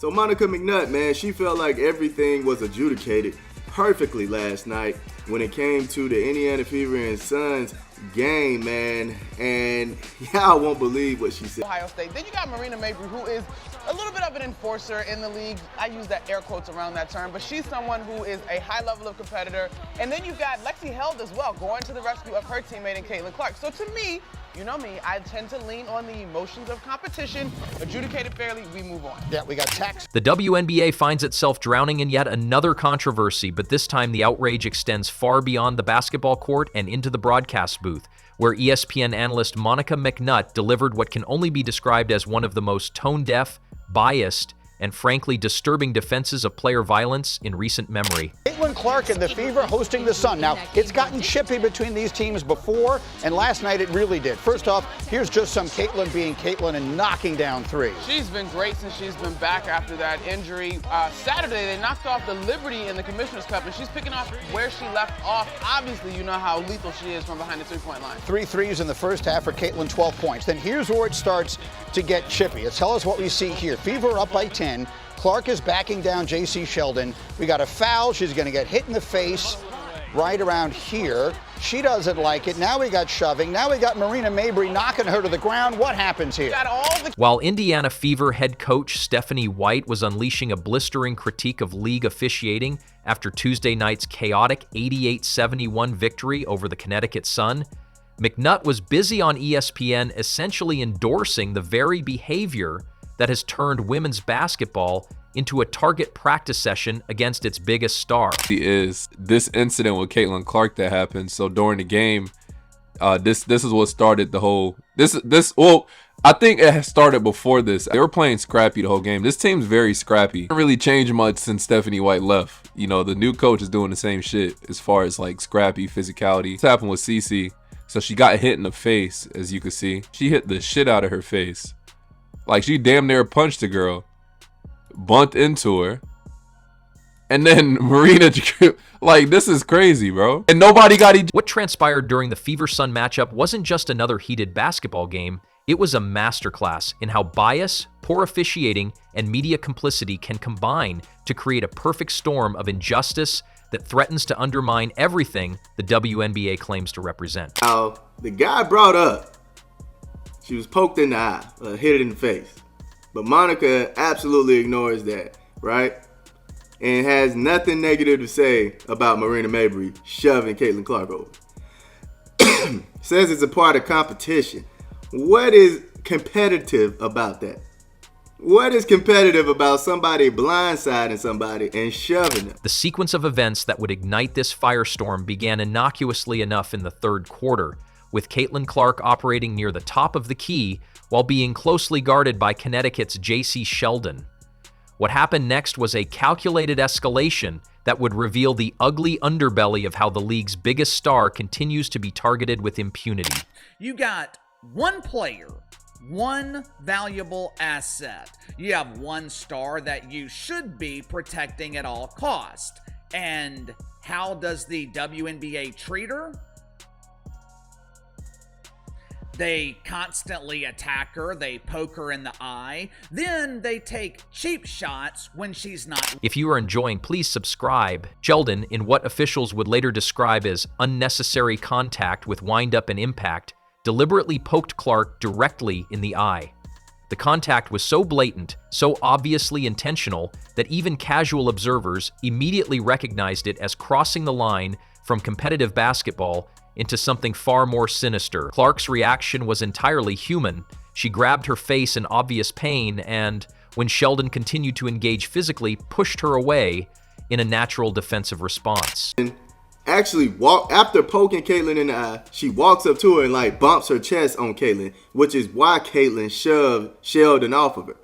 So Monica McNutt, man, she felt like everything was adjudicated perfectly last night when it came to the Indiana Fever and Suns game, man. And y'all won't believe what she said. Ohio State. Then you got Marina Mabrey, who is a little bit of an enforcer in the league. I use that air quotes around that term, but she's someone who is a high level of competitor. And then you've got Lexi Held as well, going to the rescue of her teammate in Caitlin Clark. So to me, you know me, I tend to lean on the emotions of competition. Adjudicated fairly, we move on. Yeah, we got tax. The WNBA finds itself drowning in yet another controversy, but this time the outrage extends far beyond the basketball court and into the broadcast booth, where ESPN analyst Monica McNutt delivered what can only be described as one of the most tone-deaf, biased, and frankly disturbing defenses of player violence in recent memory. Caitlin Clark and the Fever hosting the Sun. Now, it's gotten chippy between these teams before, and last night it really did. First off, here's just some Caitlin being Caitlin and knocking down threes. She's been great since she's been back after that injury. Saturday, they knocked off the Liberty in the Commissioner's Cup, and she's picking off where she left off. Obviously, you know how lethal she is from behind the three-point line. 3 threes in the first half for Caitlin, 12 points. Then here's where it starts to get chippy. Tell us what we see here. Fever up by 10. Clark is backing down J.C. Sheldon. We got a foul. She's going to get hit in the face right around here. She doesn't like it. Now we got shoving. Now we got Marina Mabrey knocking her to the ground. What happens here? While Indiana Fever head coach Stephanie White was unleashing a blistering critique of league officiating after Tuesday night's chaotic 88-71 victory over the Connecticut Sun, McNutt was busy on ESPN essentially endorsing the very behavior that has turned women's basketball into a target practice session against its biggest star. Is this incident with Caitlin Clark that happened? So during the game, this is what started the whole well, I think it has started before this. They were playing scrappy the whole game. This team's very scrappy. It didn't really change much since Stephanie White left. You know, the new coach is doing the same shit as far as like scrappy physicality. This happened with Cece. So she got hit in the face, as you can see. She hit the shit out of her face. Like, she damn near punched the girl, bumped into her, and then Marina, like, this is crazy, bro. And nobody got What transpired during the Fever-Sun matchup wasn't just another heated basketball game. It was a masterclass in how bias, poor officiating, and media complicity can combine to create a perfect storm of injustice that threatens to undermine everything the WNBA claims to represent. Now, the guy brought up, she was poked in the eye, hit it in the face. But Monica absolutely ignores that, right? And has nothing negative to say about Marina Mabrey shoving Caitlin Clark over. Says it's a part of competition. What is competitive about that? What is competitive about somebody blindsiding somebody and shoving them? The sequence of events that would ignite this firestorm began innocuously enough in the third quarter, with Caitlin Clark operating near the top of the key while being closely guarded by Connecticut's J.C. Sheldon. What happened next was a calculated escalation that would reveal the ugly underbelly of how the league's biggest star continues to be targeted with impunity. You got one player, one valuable asset. You have one star that you should be protecting at all costs. And how does the WNBA treat her? They constantly attack her, they poke her in the eye, then they take cheap shots when she's not. If you are enjoying, please subscribe. Sheldon, in what officials would later describe as unnecessary contact with wind-up and impact, deliberately poked Clark directly in the eye. The contact was so blatant, so obviously intentional, that even casual observers immediately recognized it as crossing the line from competitive basketball into something far more sinister. Clark's reaction was entirely human. She grabbed her face in obvious pain and, when Sheldon continued to engage physically, pushed her away in a natural defensive response. Actually, after poking Caitlin in the eye, she walks up to her and like bumps her chest on Caitlin, which is why Caitlin shoved Sheldon off of her,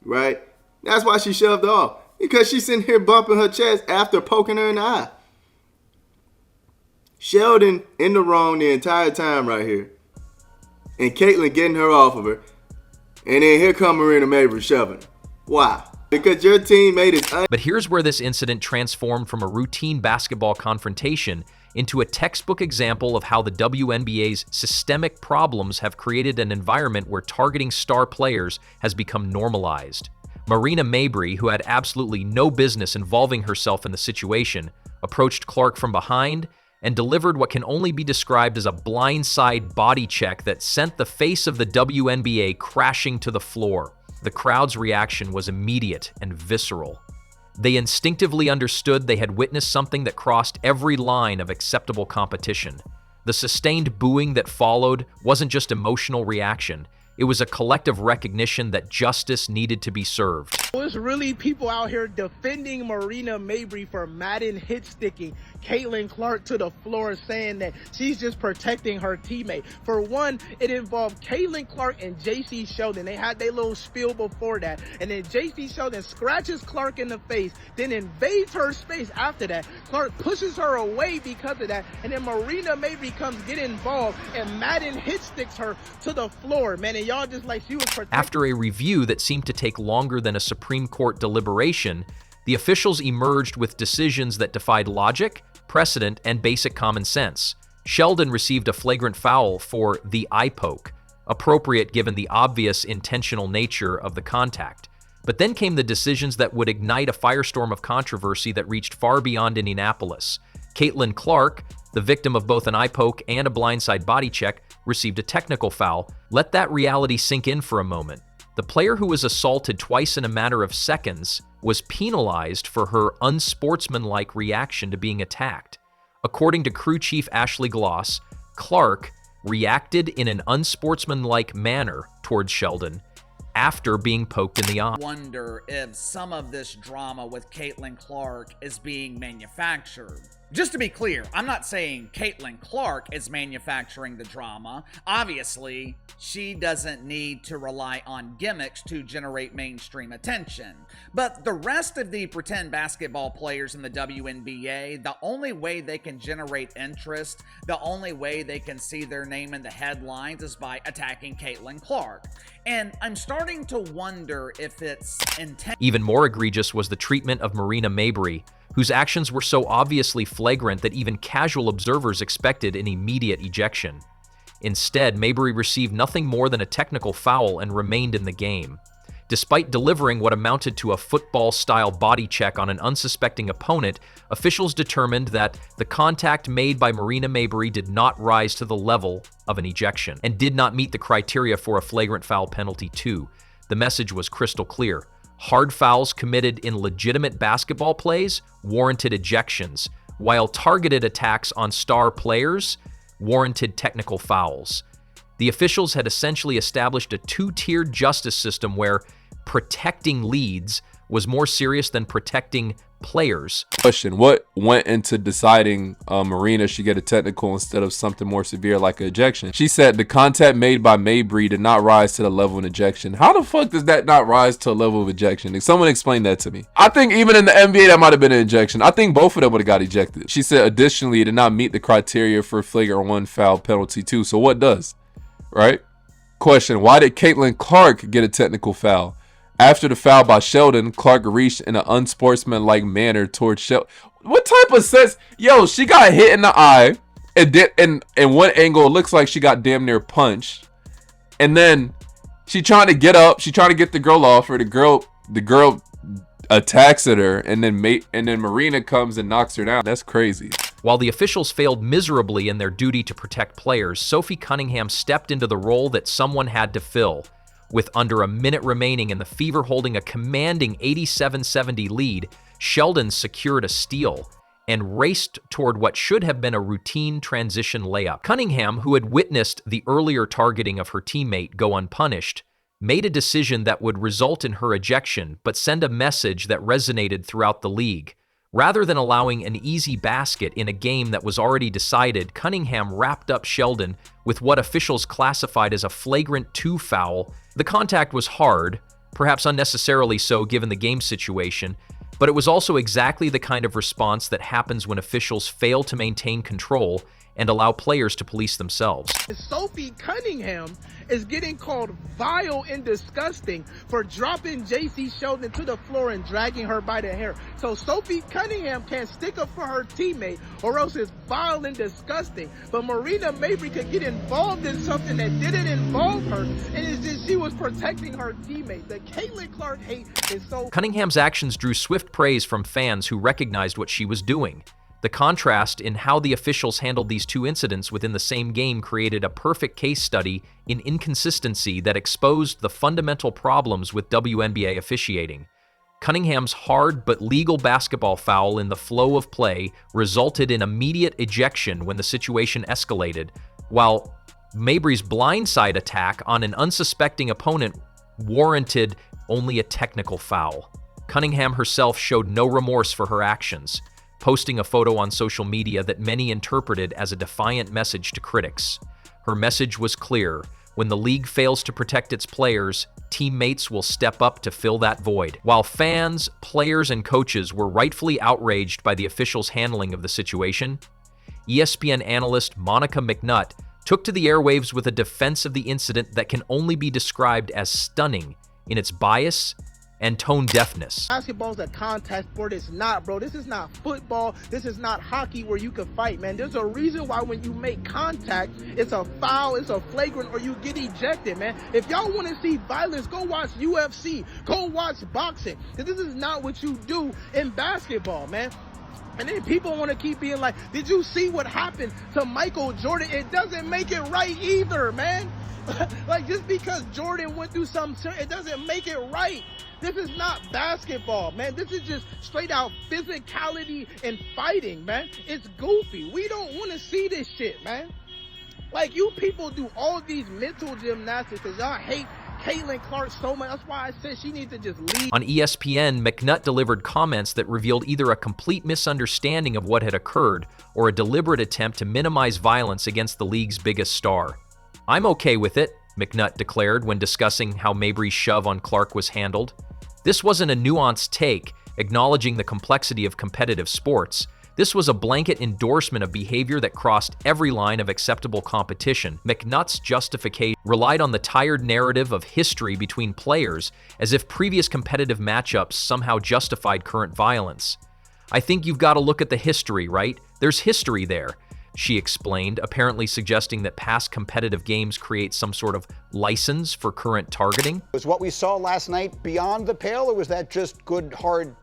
right? That's why she shoved her off, because she's sitting here bumping her chest after poking her in the eye. Sheldon in the wrong the entire time right here. And Caitlin getting her off of her. And then here come Marina Mabrey shoving her. Why? Because your teammate is But here's where this incident transformed from a routine basketball confrontation into a textbook example of how the WNBA's systemic problems have created an environment where targeting star players has become normalized. Marina Mabrey, who had absolutely no business involving herself in the situation, approached Clark from behind and delivered what can only be described as a blindside body check that sent the face of the WNBA crashing to the floor. The crowd's reaction was immediate and visceral. They instinctively understood they had witnessed something that crossed every line of acceptable competition. The sustained booing that followed wasn't just emotional reaction. It was a collective recognition that justice needed to be served. There's really people out here defending Marina Mabrey for Madden hit sticking Caitlin Clark to the floor, saying that she's just protecting her teammate. For one, it involved Caitlin Clark and JC Sheldon. They had their little spiel before that. And then JC Sheldon scratches Clark in the face, then invades her space after that. Clark pushes her away because of that. And then Marina Mabrey comes get involved and Madden hit sticks her to the floor, man. And y'all just like she was protecting. After a review that seemed to take longer than a Supreme Court deliberation, the officials emerged with decisions that defied logic, precedent, and basic common sense. Sheldon received a flagrant foul for the eye poke, appropriate given the obvious intentional nature of the contact. But then came the decisions that would ignite a firestorm of controversy that reached far beyond Indianapolis. Caitlin Clark, the victim of both an eye poke and a blindside body check, received a technical foul. Let that reality sink in for a moment. The player who was assaulted twice in a matter of seconds was penalized for her unsportsmanlike reaction to being attacked. According to crew chief Ashley Gloss, Clark reacted in an unsportsmanlike manner towards Sheldon after being poked in the eye. Wonder if some of this drama with Caitlin Clark is being manufactured. Just to be clear, I'm not saying Caitlin Clark is manufacturing the drama. Obviously, she doesn't need to rely on gimmicks to generate mainstream attention. But the rest of the pretend basketball players in the WNBA, the only way they can generate interest, the only way they can see their name in the headlines is by attacking Caitlin Clark. And I'm starting to wonder if it's intentional. Even more egregious was the treatment of Marina Mabrey, whose actions were so obviously flagrant that even casual observers expected an immediate ejection. Instead, Mabrey received nothing more than a technical foul and remained in the game. Despite delivering what amounted to a football-style body check on an unsuspecting opponent, officials determined that the contact made by Marina Mabrey did not rise to the level of an ejection and did not meet the criteria for a flagrant foul penalty too. The message was crystal clear. Hard fouls committed in legitimate basketball plays warranted ejections, while targeted attacks on star players warranted technical fouls. The officials had essentially established a two-tiered justice system where protecting leads was more serious than protecting players. Question: what went into deciding Marina should get a technical instead of something more severe like an ejection? She said the contact made by Mabrey did not rise to the level of ejection. How the fuck does that not rise to a level of ejection? Can someone explain that to me? I think even in the NBA that might have been an ejection. I think both of them would have got ejected. She said additionally it did not meet the criteria for flagrant one foul penalty too. So what does? Right? Question: why did Caitlin Clark get a technical foul? After the foul by Sheldon, Clark reached in an unsportsmanlike manner towards Sheldon. What type of sense? Yo, she got hit in the eye. And then in one angle, it looks like she got damn near punched. And then she trying to get up. She trying to get the girl off her. The girl attacks at her. And then Marina comes and knocks her down. That's crazy. While the officials failed miserably in their duty to protect players, Sophie Cunningham stepped into the role that someone had to fill. With under a minute remaining and the Fever holding a commanding 87-70 lead, Sheldon secured a steal and raced toward what should have been a routine transition layup. Cunningham, who had witnessed the earlier targeting of her teammate go unpunished, made a decision that would result in her ejection but send a message that resonated throughout the league. Rather than allowing an easy basket in a game that was already decided, Cunningham wrapped up Sheldon with what officials classified as a flagrant 2 foul. The contact was hard, perhaps unnecessarily so given the game situation, but it was also exactly the kind of response that happens when officials fail to maintain control and allow players to police themselves. Sophie Cunningham is getting called vile and disgusting for dropping J.C. Sheldon to the floor and dragging her by the hair. So Sophie Cunningham can't stick up for her teammate, or else it's vile and disgusting. But Marina Mabrey could get involved in something that didn't involve her, and it's just she was protecting her teammate. The Caitlin Clark hate is so... Cunningham's actions drew swift praise from fans who recognized what she was doing. The contrast in how the officials handled these two incidents within the same game created a perfect case study in inconsistency that exposed the fundamental problems with WNBA officiating. Cunningham's hard but legal basketball foul in the flow of play resulted in immediate ejection when the situation escalated, while Mabrey's blindside attack on an unsuspecting opponent warranted only a technical foul. Cunningham herself showed no remorse for her actions, posting a photo on social media that many interpreted as a defiant message to critics. Her message was clear: when the league fails to protect its players, teammates will step up to fill that void. While fans, players, and coaches were rightfully outraged by the officials' handling of the situation, ESPN analyst Monica McNutt took to the airwaves with a defense of the incident that can only be described as stunning in its bias and tone deafness. Basketball's a contact sport. It's not, bro. This is not football. This is not hockey where you can fight, man. There's a reason why when you make contact, it's a foul, it's a flagrant, or you get ejected, man. If y'all want to see violence, go watch UFC. Go watch boxing. Because this is not what you do in basketball, man. And then people want to keep being like, did you see what happened to Michael Jordan? It doesn't make it right either, man. Like, just because Jordan went through something, it doesn't make it right. This is not basketball, man. This is just straight out physicality and fighting, man. It's goofy. We don't want to see this shit, man. Like, you people do all these mental gymnastics because y'all hate Caitlin Clark so much. That's why I said she needs to just leave. On ESPN, McNutt delivered comments that revealed either a complete misunderstanding of what had occurred or a deliberate attempt to minimize violence against the league's biggest star. "I'm okay with it," McNutt declared when discussing how Mabrey's shove on Clark was handled. This wasn't a nuanced take, acknowledging the complexity of competitive sports. This was a blanket endorsement of behavior that crossed every line of acceptable competition. McNutt's justification relied on the tired narrative of history between players, as if previous competitive matchups somehow justified current violence. "I think you've got to look at the history, right? There's history there," she explained, apparently suggesting that past competitive games create some sort of license for current targeting. Was what we saw last night beyond the pale, or was that just good, hard,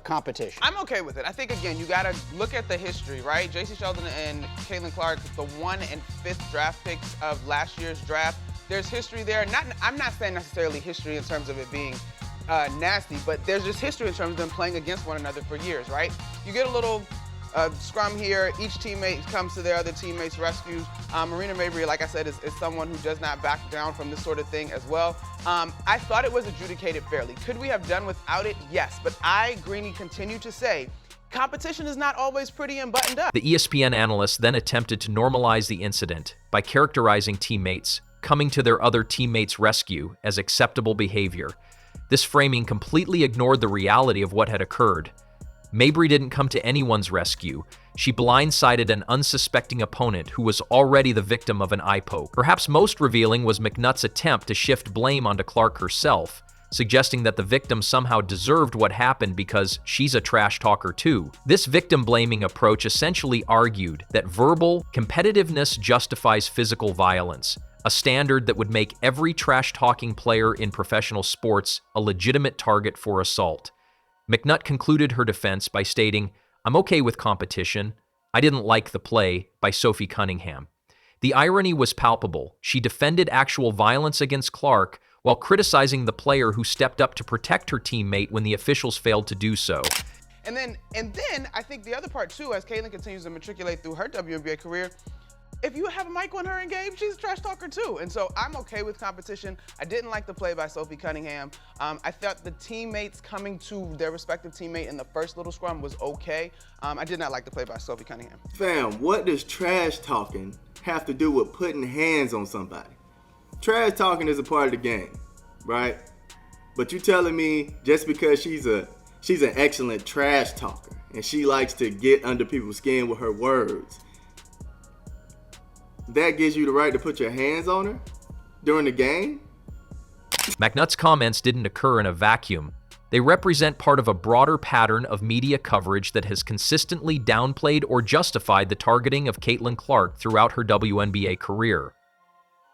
competition? I'm okay with it. I think, again, you got to look at the history, right? J.C. Sheldon and Caitlin Clark, the 1 and 5th draft picks of last year's draft. There's history there. I'm not saying necessarily history in terms of it being nasty, but there's just history in terms of them playing against one another for years, right? You get a little scrum here. Each teammate comes to their other teammate's rescue. Marina Mabrey, like I said, is someone who does not back down from this sort of thing as well. I thought it was adjudicated fairly. Could we have done without it? Yes. But I, Greeny, continue to say competition is not always pretty and buttoned up. The ESPN analyst then attempted to normalize the incident by characterizing teammates coming to their other teammates' rescue as acceptable behavior. This framing completely ignored the reality of what had occurred. Mabrey didn't come to anyone's rescue. She blindsided an unsuspecting opponent who was already the victim of an eye poke. Perhaps most revealing was McNutt's attempt to shift blame onto Clark herself, suggesting that the victim somehow deserved what happened because she's a trash talker too. This victim-blaming approach essentially argued that verbal competitiveness justifies physical violence, a standard that would make every trash-talking player in professional sports a legitimate target for assault. McNutt concluded her defense by stating, "I'm okay with competition. I didn't like the play by Sophie Cunningham." The irony was palpable. She defended actual violence against Clark while criticizing the player who stepped up to protect her teammate when the officials failed to do so. And then I think the other part too, as Caitlin continues to matriculate through her WNBA career, if you have a mic on her in game, she's a trash talker too. And so I'm okay with competition. I didn't like the play by Sophie Cunningham. I thought the teammates coming to their respective teammate in the first little scrum was okay. I did not like the play by Sophie Cunningham. Fam, what does trash talking have to do with putting hands on somebody? Trash talking is a part of the game, right? But you telling me just because she's an excellent trash talker and she likes to get under people's skin with her words, that gives you the right to put your hands on her during the game? McNutt's comments didn't occur in a vacuum. They represent part of a broader pattern of media coverage that has consistently downplayed or justified the targeting of Caitlin Clark throughout her WNBA career.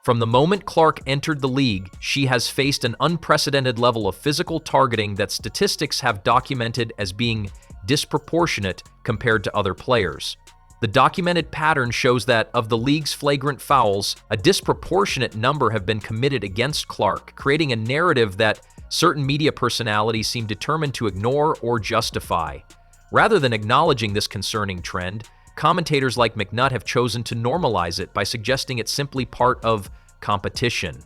From the moment Clark entered the league, she has faced an unprecedented level of physical targeting that statistics have documented as being disproportionate compared to other players. The documented pattern shows that, of the league's flagrant fouls, a disproportionate number have been committed against Clark, creating a narrative that certain media personalities seem determined to ignore or justify. Rather than acknowledging this concerning trend, commentators like McNutt have chosen to normalize it by suggesting it's simply part of competition.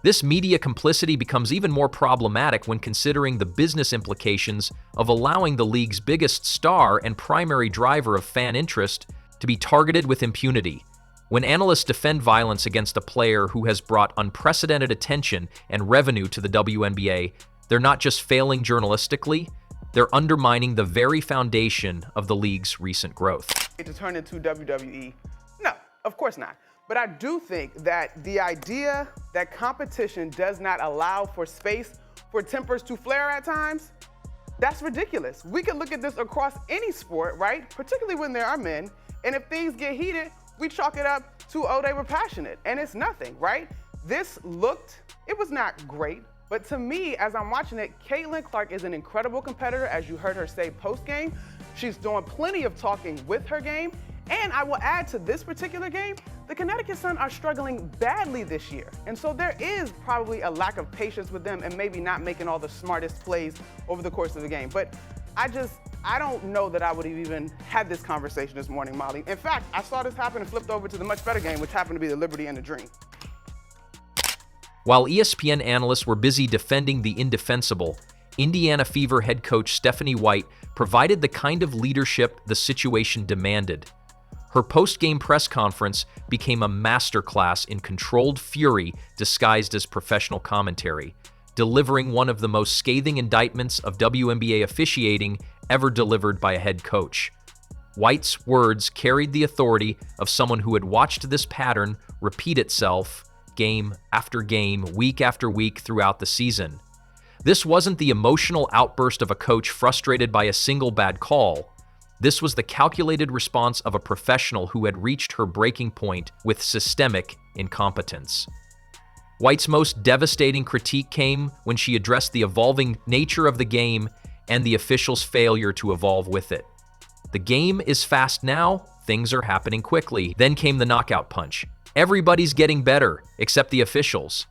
This media complicity becomes even more problematic when considering the business implications of allowing the league's biggest star and primary driver of fan interest to be targeted with impunity. When analysts defend violence against a player who has brought unprecedented attention and revenue to the WNBA, they're not just failing journalistically, they're undermining the very foundation of the league's recent growth. To turn into WWE? No, of course not. But I do think that the idea that competition does not allow for space for tempers to flare at times, that's ridiculous. We can look at this across any sport, right? Particularly when there are men. And if things get heated, we chalk it up to, oh, they were passionate. And it's nothing, right? It was not great. But to me, as I'm watching it, Caitlin Clark is an incredible competitor, as you heard her say post-game. She's doing plenty of talking with her game. And I will add to this particular game, the Connecticut Sun are struggling badly this year. And so there is probably a lack of patience with them and maybe not making all the smartest plays over the course of the game. But I don't know that I would have even had this conversation this morning, Molly. In fact, I saw this happen and flipped over to the much better game, which happened to be the Liberty and the Dream. While ESPN analysts were busy defending the indefensible, Indiana Fever head coach Stephanie White provided the kind of leadership the situation demanded. Her post-game press conference became a masterclass in controlled fury disguised as professional commentary, delivering one of the most scathing indictments of WNBA officiating ever delivered by a head coach. White's words carried the authority of someone who had watched this pattern repeat itself game after game, week after week throughout the season. This wasn't the emotional outburst of a coach frustrated by a single bad call. This was the calculated response of a professional who had reached her breaking point with systemic incompetence. White's most devastating critique came when she addressed the evolving nature of the game and the officials' failure to evolve with it. The game is fast now, things are happening quickly. Then came the knockout punch. Everybody's getting better, except the officials.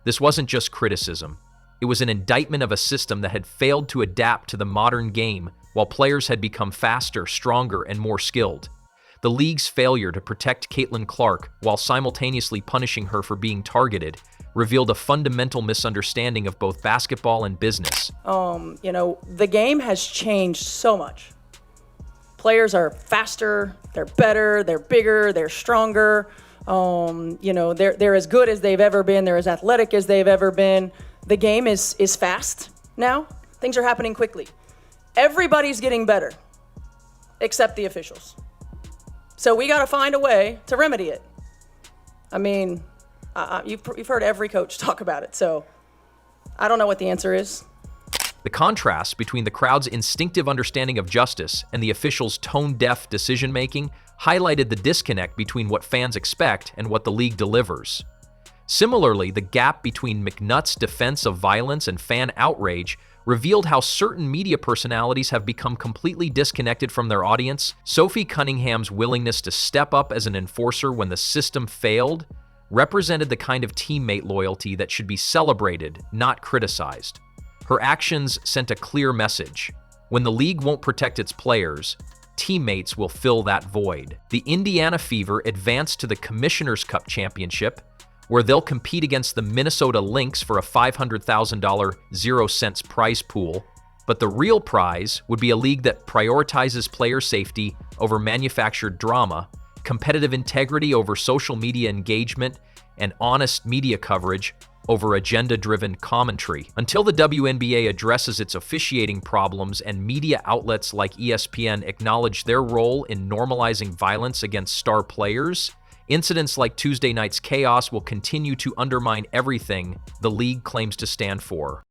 This wasn't just criticism. It was an indictment of a system that had failed to adapt to the modern game while players had become faster, stronger, and more skilled. The league's failure to protect Caitlin Clark while simultaneously punishing her for being targeted revealed a fundamental misunderstanding of both basketball and business. The game has changed so much. Players are faster, they're better, they're bigger, they're stronger. They're as good as they've ever been, they're as athletic as they've ever been. The game is fast now. Things are happening quickly. Everybody's getting better, except the officials. So we got to find a way to remedy it. I mean, you've heard every coach talk about it, so I don't know what the answer is. The contrast between the crowd's instinctive understanding of justice and the officials' tone-deaf decision-making highlighted the disconnect between what fans expect and what the league delivers. Similarly, the gap between McNutt's defense of violence and fan outrage revealed how certain media personalities have become completely disconnected from their audience. Sophie Cunningham's willingness to step up as an enforcer when the system failed represented the kind of teammate loyalty that should be celebrated, not criticized. Her actions sent a clear message. When the league won't protect its players, teammates will fill that void. The Indiana Fever advanced to the Commissioner's Cup Championship, where they'll compete against the Minnesota Lynx for a $500,000 0-cents prize pool. But the real prize would be a league that prioritizes player safety over manufactured drama, competitive integrity over social media engagement, and honest media coverage over agenda-driven commentary. Until the WNBA addresses its officiating problems and media outlets like ESPN acknowledge their role in normalizing violence against star players, Incidents like Tuesday night's chaos will continue to undermine everything the league claims to stand for.